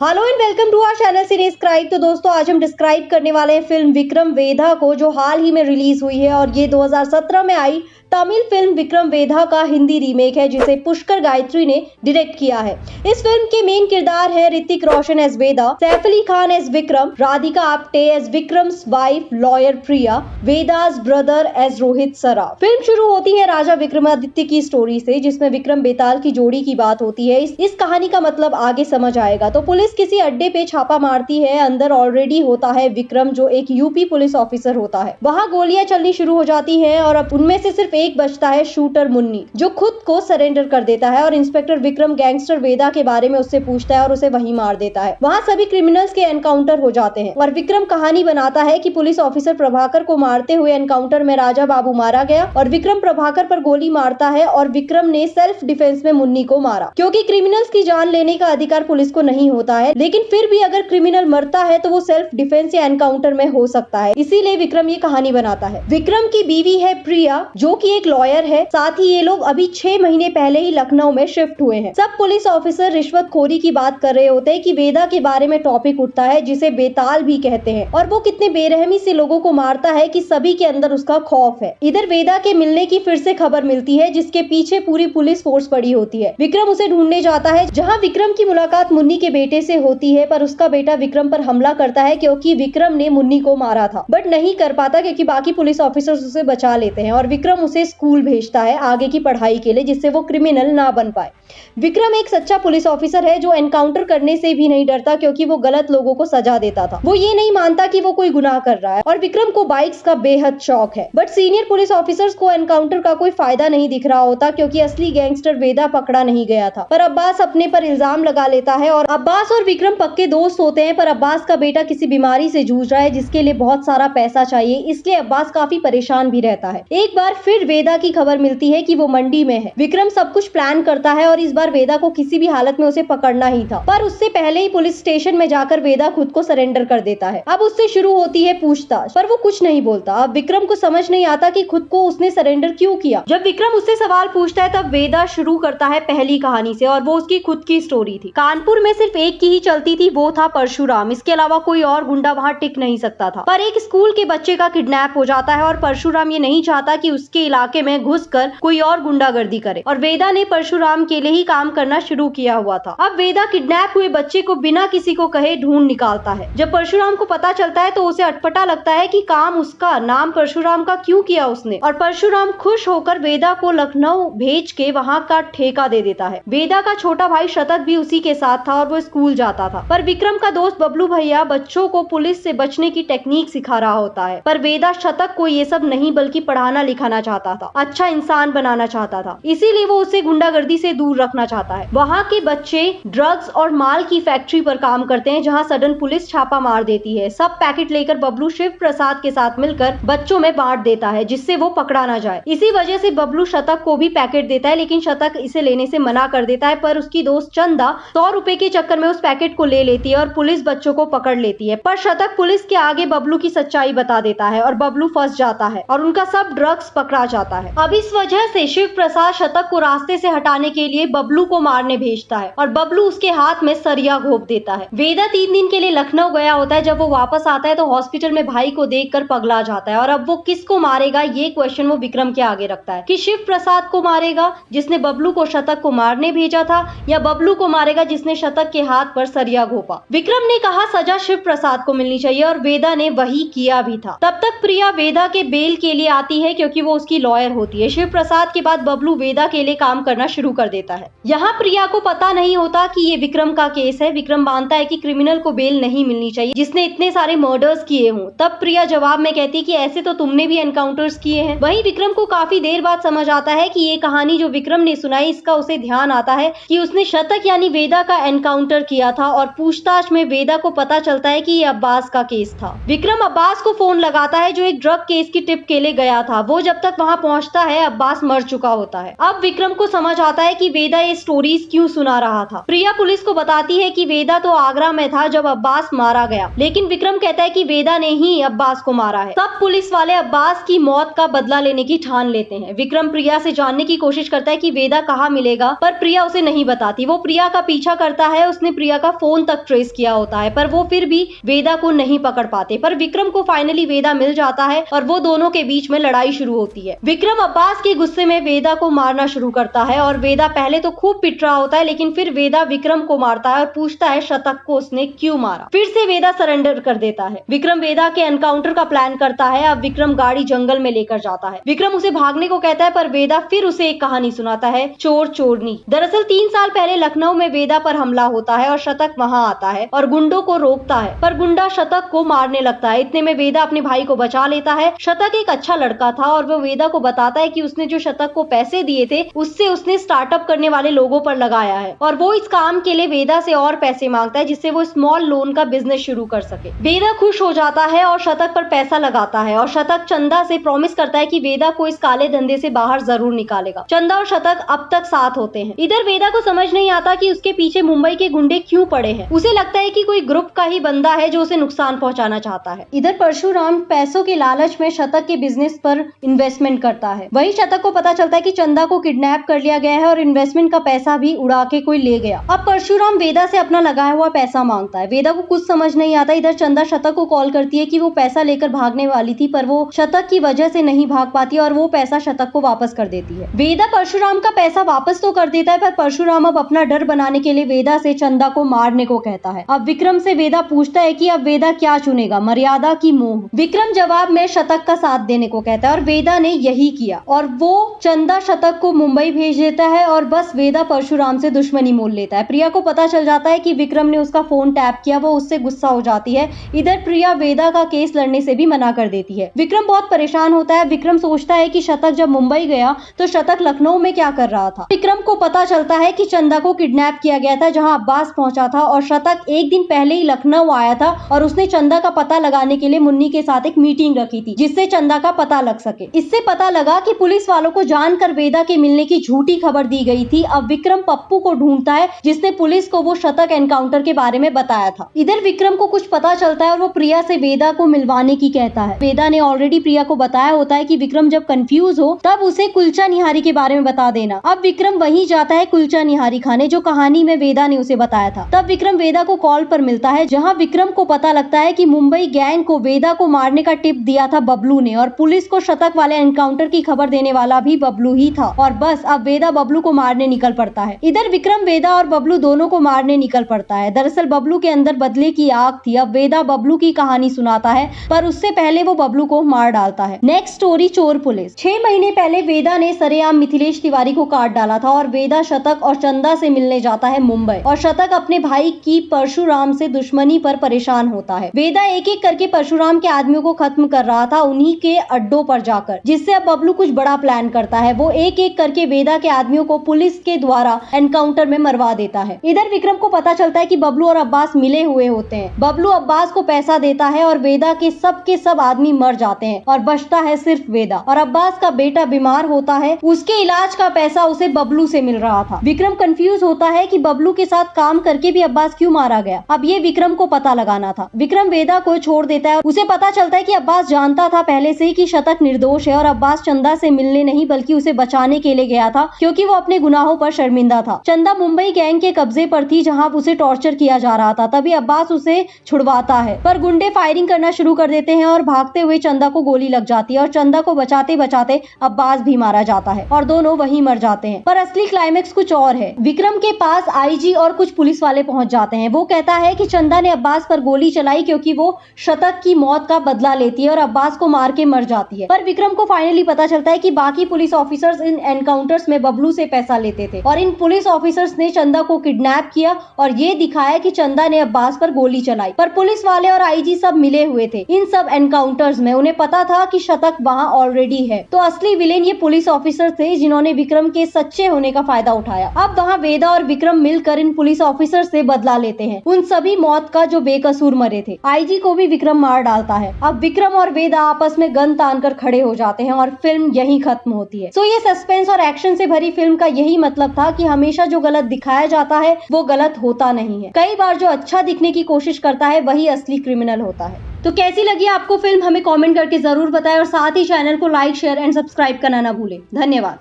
Hello and welcome to our channel Cinescribe. तो दोस्तों आज हम डिस्क्राइब करने वाले हैं फिल्म विक्रम वेधा को, जो हाल ही में रिलीज हुई है और ये 2017 में आई तमिल फिल्म विक्रम वेधा का हिंदी रीमेक है, जिसे पुष्कर गायत्री ने डायरेक्ट किया है। इस फिल्म के मेन किरदार है Hrithik Roshan as Vedha, Saif Ali Khan as Vikram, Radhika Apte as Vikram's wife lawyer Priya, Vedha's brother as Rohit Saraf. Film शुरू होती है राजा विक्रमादित्य की स्टोरी से, जिसमें विक्रम बेताल की जोड़ी की बात होती है। इस कहानी का मतलब आगे समझ आएगा। तो पुलिस किसी अड्डे पे छापा मारती है। अंदर ऑलरेडी होता है विक्रम, जो एक यूपी पुलिस ऑफिसर होता है। वहाँ गोलियां चलनी शुरू हो जाती हैं और अब उनमें से सिर्फ एक बचता है, शूटर मुन्नी, जो खुद को सरेंडर कर देता है और इंस्पेक्टर विक्रम गैंगस्टर वेदा के बारे में उससे पूछता है और उसे वहीं मार देता है। वहाँ सभी क्रिमिनल्स के एनकाउंटर हो जाते हैं और विक्रम कहानी बनाता है कि पुलिस ऑफिसर प्रभाकर को मारते हुए एनकाउंटर में राजा बाबू मारा गया और विक्रम प्रभाकर पर गोली मारता है और विक्रम ने सेल्फ डिफेंस में मुन्नी को मारा, क्योंकि क्रिमिनल्स की जान लेने का अधिकार पुलिस को नहीं होता है। लेकिन फिर भी अगर क्रिमिनल मरता है तो वो सेल्फ डिफेंस या एनकाउंटर में हो सकता है, इसीलिए विक्रम ये कहानी बनाता है। विक्रम की बीवी है प्रिया, जो कि एक लॉयर है। साथ ही ये लोग अभी 6 महीने पहले ही लखनऊ में शिफ्ट हुए हैं। सब पुलिस ऑफिसर रिश्वतखोरी की बात कर रहे होते हैं कि वेदा के बारे में टॉपिक उठता है, जिसे बेताल भी कहते हैं, और वो कितने बेरहमी से लोगों को मारता है कि सभी के अंदर उसका खौफ है। इधर वेदा के मिलने की फिर से खबर मिलती है, जिसके पीछे पूरी पुलिस फोर्स पड़ी होती है। विक्रम उसे ढूंढने जाता है, जहाँ विक्रम की मुलाकात मुन्नी के बेटे से होती है, पर उसका बेटा विक्रम पर हमला करता है क्योंकि विक्रम ने मुन्नी को मारा था, बट नहीं कर पाता क्योंकि बाकी पुलिस ऑफिसर्स उसे बचा लेते हैं और विक्रम उसे स्कूल भेजता है आगे की पढ़ाई के लिए, जिससे वो क्रिमिनल ना बन पाए। विक्रम एक सच्चा पुलिस ऑफिसर है जो एनकाउंटर करने से भी नहीं डरता, क्योंकि वो गलत लोगों को सजा देता था। वो ये नहीं मानता कि वो कोई गुनाह कर रहा है और विक्रम को बाइक्स का बेहद शौक है। बट सीनियर पुलिस ऑफिसर्स को एनकाउंटर का कोई फायदा नहीं दिख रहा होता, क्योंकि असली गैंगस्टर वेदा पकड़ा नहीं गया था। पर अब्बास अपने पर इल्जाम लगा लेता है और अब्बास और विक्रम पक्के दोस्त होते हैं। पर अब्बास का बेटा किसी बीमारी से जूझ रहा है, जिसके लिए बहुत सारा पैसा चाहिए, इसलिए अब्बास काफी परेशान भी रहता है। एक बार फिर वेदा की खबर मिलती है कि वो मंडी में है। विक्रम सब कुछ प्लान करता है और इस बार वेदा को किसी भी हालत में उसे पकड़ना ही था, पर उससे पहले ही पुलिस स्टेशन में जाकर वेदा खुद को सरेंडर कर देता है। अब उससे शुरू होती है पूछताछ, पर वो कुछ नहीं बोलता। अब विक्रम को समझ नहीं आता कि खुद को उसने सरेंडर क्यों किया। जब विक्रम उससे सवाल पूछता है तब वेदा शुरू करता है पहली कहानी से, और वो उसकी खुद की स्टोरी थी। कानपुर में सिर्फ एक की ही चलती थी, वो था परशुराम। इसके अलावा कोई और गुंडा वहाँ टिक नहीं सकता था। पर एक स्कूल के बच्चे का किडनैप हो जाता है और परशुराम ये नहीं चाहता कि उसके इलाके में घुसकर कोई और गुंडागर्दी करे, और वेदा ने परशुराम के लिए ही काम करना शुरू किया हुआ था। अब वेदा किडनैप हुए बच्चे को बिना किसी को कहे ढूंढ निकालता है। जब परशुराम को पता चलता है तो उसे अटपटा लगता है कि काम उसका, नाम परशुराम का क्यों किया उसने, और परशुराम खुश होकर वेदा को लखनऊ भेज के वहाँ का ठेका दे देता है। वेदा का छोटा भाई शतक भी उसी के साथ था और वो स्कूल जाता था। पर विक्रम का दोस्त बबलू भैया बच्चों को पुलिस से बचने की टेक्निक सिखा रहा होता है। पर वेदा शतक को ये सब नहीं बल्कि पढ़ाना लिखाना चाहता था, अच्छा इंसान बनाना चाहता था, इसीलिए वो उसे गुंडागर्दी से दूर रखना चाहता है। वहाँ के बच्चे ड्रग्स और माल की फैक्ट्री पर काम करते हैं, जहाँ सडन पुलिस छापा मार देती है। सब पैकेट लेकर बबलू शिव प्रसाद के साथ मिलकर बच्चों में बांट देता है, जिससे वो पकड़ा ना जाए। इसी वजह से बबलू शतक को भी पैकेट देता है, लेकिन शतक इसे लेने से मना कर देता है। पर उसकी दोस्त चंदा 100 रुपए के चक्कर में उस पैकेट को ले लेती है और पुलिस बच्चों को पकड़ लेती है। पर शतक पुलिस के आगे बबलू की सच्चाई बता देता है और बबलू फंस जाता है और उनका सब ड्रग्स पकड़ा जाता है। अब इस वजह से शिव प्रसाद शतक को रास्ते से हटाने के लिए बबलू को मारने भेजता है और बबलू उसके हाथ में सरिया घोंप देता है। वेदा 3 दिन के लिए लखनऊ गया होता है। जब वो वापस आता है तो हॉस्पिटल में भाई को देखकर पगला जाता है, और अब वो किसको मारेगा ये क्वेश्चन वो विक्रम के आगे रखता है कि शिव प्रसाद को मारेगा जिसने बबलू को शतक को मारने भेजा था, या बबलू को मारेगा जिसने शतक के हाथ पर सरिया घोंपा। विक्रम ने कहा सजा शिव प्रसाद को मिलनी चाहिए और वेदा ने वही किया भी था। तब तक प्रिया वेदा के बेल के लिए आती है, क्योंकि वो उसकी लॉयर होती है। शिव प्रसाद के बाद बबलू वेदा के लिए काम करना शुरू कर देता है। यहाँ प्रिया को पता नहीं होता कि ये विक्रम का केस है। विक्रम मानता है कि क्रिमिनल को बेल नहीं मिलनी चाहिए जिसने इतने सारे मर्डर्स किए हों। तब प्रिया जवाब में कहती कि ऐसे तो तुमने भी एनकाउंटर्स किए हैं। वहीं विक्रम को काफी देर बाद समझ आता है कि ये कहानी जो विक्रम ने सुनाई, इसका उसे ध्यान आता है कि उसने शतक यानी वेदा का एनकाउंटर किया था, और पूछताछ में वेदा को पता चलता है कि ये अब्बास का केस था। विक्रम अब्बास को फोन लगाता है, जो एक ड्रग केस की टिप के लिए गया था। वो जब तक वहाँ पहुँचता है अब्बास मर चुका होता है। अब विक्रम को समझ आता है कि वेदा ये स्टोरीज क्यों सुना रहा था। प्रिया पुलिस को बताती है कि वेदा तो आगरा में था जब अब्बास मारा गया, लेकिन विक्रम कहता है कि वेदा ने ही अब्बास को मारा है। सब पुलिस वाले अब्बास की मौत का बदला लेने की ठान लेते हैं। विक्रम प्रिया से जानने की कोशिश करता है कि वेदा कहाँ मिलेगा, पर प्रिया उसे नहीं बताती। वो प्रिया का पीछा करता है, उसने प्रिया का फोन तक ट्रेस किया होता है, पर वो फिर भी वेदा को नहीं पकड़ पाते। पर विक्रम को फाइनली वेदा मिल जाता है और वो दोनों के बीच में लड़ाई शुरू होती है। विक्रम अब्बास के गुस्से में वेदा को मारना शुरू करता है और वेदा पहले तो खूब पिट रहा होता है, लेकिन फिर वेदा विक्रम को मारता है और पूछता है शतक को उसने क्यों मारा। फिर से वेदा सरेंडर कर देता है। विक्रम वेदा के एनकाउंटर का प्लान करता है। अब विक्रम गाड़ी जंगल में लेकर जाता है। विक्रम उसे भागने को कहता है, पर वेदा फिर उसे एक कहानी सुनाता है, चोर चोरनी। दरअसल 3 साल पहले लखनऊ में वेदा पर हमला होता है और शतक वहां आता है और गुंडों को रोकता है, पर गुंडा शतक को मारने लगता है। इतने में वेदा अपने भाई को बचा लेता है। शतक एक अच्छा लड़का था और वो वेदा को बताता है कि उसने जो शतक को पैसे दिए थे उससे उसने स्टार्टअप करने वाले लोगों पर लगाया है और वो इस काम के लिए वेदा से और पैसे मांगता है जिससे वो स्मॉल लोन का बिजनेस शुरू कर सके। वेदा खुश हो जाता है और शतक पर पैसा लगाता है और शतक चंदा से प्रॉमिस करता है कि वेदा को इस काले धंधे से बाहर जरूर निकालेगा। चंदा और शतक अब तक साथ होते हैं। इधर वेदा को समझ नहीं आता कि उसके पीछे मुंबई के गुंडे क्यों पड़े हैं। उसे लगता है कि कोई ग्रुप का ही बंदा है जो उसे नुकसान पहुंचाना चाहता है। इधर परशुराम पैसों के लालच में शतक के बिजनेस पर इन्वेस्टमेंट करता है। वहीं शतक को पता चलता है कि चंदा को किडनैप कर लिया गया है और इन्वेस्टमेंट का पैसा भी उड़ा के कोई ले गया। अब परशुराम वेदा से अपना लगाया हुआ पैसा मांगता है। वेदा को कुछ समझ नहीं आता। इधर चंदा शतक को कॉल करती है कि वो पैसा लेकर भागने वाली थी, पर वो शतक की वजह से नहीं भाग पाती और वो पैसा शतक को वापस कर देती है। वेदा परशुराम का पैसा वापस तो कर देता है, पर परशुराम अब अपना डर बनाने के लिए वेदा से चंदा को मारने को कहता है। अब विक्रम से वेदा पूछता है कि अब वेदा क्या चुनेगा, मर्यादा की मोह। विक्रम जवाब में शतक का साथ देने को कहता है और वेदा ने यही किया और वो चंदा शतक को मुंबई भेज देता है और बस वेदा परशुराम से दुश्मनी मोल लेता है। प्रिया को पता चल जाता है कि विक्रम ने उसका फोन टैप किया, वो उससे गुस्सा हो जाती है। इधर प्रिया वेदा का केस लड़ने से भी मना कर देती है। विक्रम बहुत परेशान होता है। विक्रम सोचता है कि शतक जब मुंबई गया तो शतक लखनऊ में क्या कर रहा था। विक्रम को पता चलता है कि चंदा को किडनैप किया गया था जहां अब्बास पहुंचा था और शतक एक दिन पहले ही लखनऊ आया था और उसने चंदा का पता लगाने के लिए मुन्नी के साथ एक मीटिंग रखी थी जिससे चंदा का पता लग सके। इससे पता लगा कि पुलिस वालों को जानकर वेदा के मिलने की झूठी खबर दी गई थी। अब विक्रम पप्पू को ढूंढता है जिसने पुलिस को वो शतक एनकाउंटर के बारे में बताया था। इधर विक्रम को कुछ पता चलता है और वो प्रिया से वेदा को मिलवाने की कहता है। वेदा ने ऑलरेडी प्रिया को बताया होता है कि विक्रम जब कंफ्यूज हो तब उसे कुलचा निहारी के बारे में बता देना। अब विक्रम वहीं जाता है कुलचा निहारी खाने जो कहानी में वेदा ने उसे बताया था। तब विक्रम वेदा को कॉल पर मिलता है जहां विक्रम को पता लगता है कि मुंबई गैंग को वेदा को मारने का टिप दिया था बबलू ने और पुलिस को शतक वाले एनकाउंटर की खबर देने वाला भी बबलू ही था और बस अब वेदा बबलू को मारने निकल पड़ता है। इधर विक्रम वेदा और बबलू दोनों को मारने निकल पड़ता है। दरअसल बबलू के अंदर बदले की आग थी। अब वेदा बबलू की कहानी सुनाता है, पर उससे पहले वो बबलू को मार डालता है। नेक्स्ट स्टोरी चोर पुलिस। 6 महीने पहले वेदा ने सरेआम मिथिलेश तिवारी को काट डाला था और वेदा शतक और चंदा से मिलने जाता है मुंबई और शतक अपने भाई की परशुराम से दुश्मनी पर परेशान होता है। वेदा एक एक करके परशुराम के आदमियों को खत्म कर रहा था उन्हीं के अड्डों पर जाकर, जिससे अब बबलू कुछ बड़ा प्लान करता है। वो एक एक करके वेदा के आदमियों को पुलिस के द्वारा एनकाउंटर में मरवा देता है। इधर विक्रम को पता चलता है कि बबलू और अब्बास मिले हुए होते हैं। बबलू अब्बास को पैसा देता है और वेदा के सब आदमी मर जाते हैं और बचता है सिर्फ वेदा और अब्बास का बेटा बीमार होता है। उसके इलाज का पैसा उसे बबलू से मिल रहा था। विक्रम कंफ्यूज होता है कि बबलू के साथ काम करके भी अब्बास क्यों मारा गया। अब ये विक्रम को पता लगाना था। विक्रम वेदा को छोड़ देता है। उसे पता चलता है कि अब्बास जानता था पहले से ही कि शतक निर्दोष है और अब्बास चंदा से मिलने नहीं बल्कि उसे बचाने के लिए गया था क्योंकि वो अपने गुनाहों पर शर्मिंदा था। चंदा मुंबई गैंग के कब्जे पर थी जहां उसे टॉर्चर किया जा रहा था। तभी अब्बास उसे छुड़वाता है, पर गुंडे फायरिंग करना शुरू कर देते हैं और भागते हुए चंदा को गोली लग जाती है और चंदा को बचाते बचाते अब्बास भी मारा जाता है और दोनों वहीं मर जाते हैं। पर असली क्लाइमेक्स कुछ और है। विक्रम के पास आईजी और कुछ पुलिस वाले पहुंच जाते हैं। वो कहता है कि चंदा ने अब्बास पर गोली चलाई क्योंकि वो शतक की मौत का बदला लेती है और अब्बास को मार के मर जाती है। पर विक्रम को फाइनली पता चलता है कि बाकी पुलिस ऑफिसर्स इन एनकाउंटर्स में बबलू से पैसा लेते थे और इन पुलिस ऑफिसर्स ने चंदा को किडनैप किया और ये दिखाया कि चंदा ने अब्बास पर गोली चलाई। पर पुलिस वाले और आईजी सब मिले हुए थे इन सब एनकाउंटर्स में। उन्हें पता था कि शतक वहां ऑलरेडी है। तो असली विलेन ये पुलिस ऑफिसर थे जिन्होंने विक्रम के सच्चे होने का फायदा उठाया। अब वहाँ वेदा और विक्रम मिलकर इन पुलिस ऑफिसर से बदला लेते हैं उन सभी मौत का जो बेकसूर मरे थे। आईजी को भी विक्रम मार डालता है। अब विक्रम और वेदा आपस में गन तान कर खड़े हो जाते हैं और फिल्म यहीं खत्म होती है। ये सस्पेंस और एक्शन से भरी फिल्म का यही मतलब था कि हमेशा जो गलत दिखाया जाता है वो गलत होता नहीं है। कई बार जो अच्छा दिखने की कोशिश करता है वही असली क्रिमिनल होता है। तो कैसी लगी आपको फिल्म, हमें कमेंट करके जरूर बताएं और साथ ही चैनल को लाइक, शेयर एंड सब्सक्राइब करना ना भूलें। धन्यवाद।